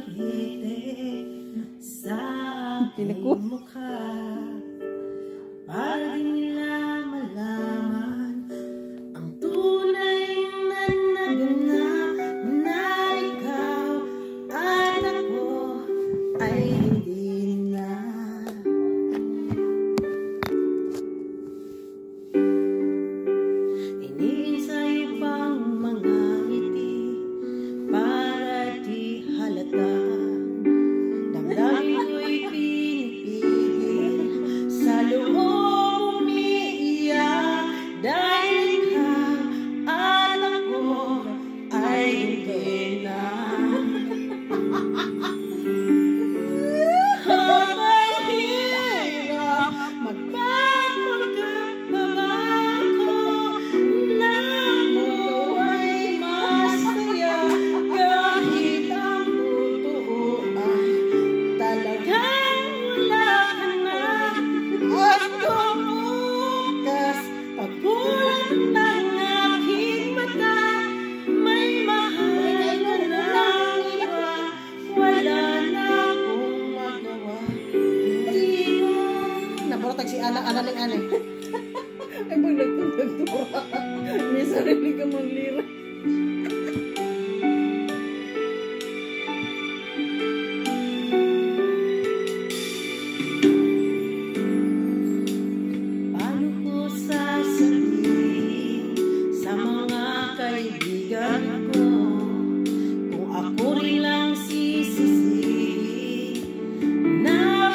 ngiti sa aking mukha para di nila malaman ang tunay na naganap na ikaw at ako ay hindi na. Iniisay pang mga ngiti para di halata. Damdamin ko'y pinipigil sa loob umiiyak dahil ikaw at ako ay hindi na. Si anak-anak ng ay pag nagtuturo may sarili ka mong lira. Paano ko sasabihin sa mga kaibigan ko kung ako rin lang sisisi na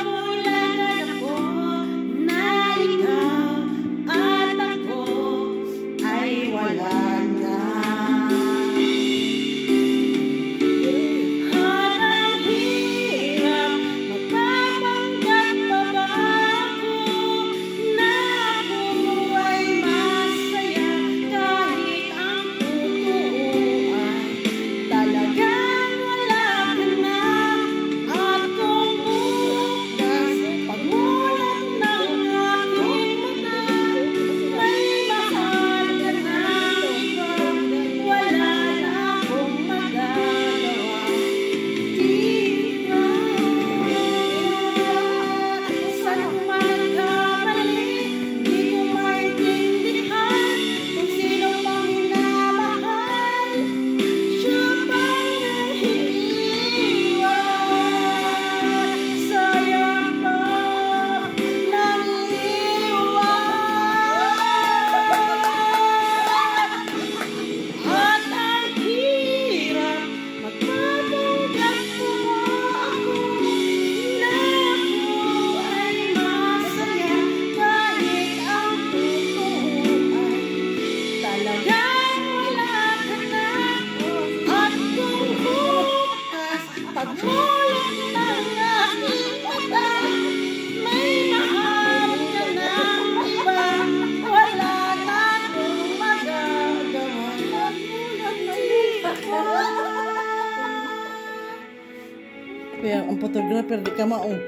ang photographer di ka maong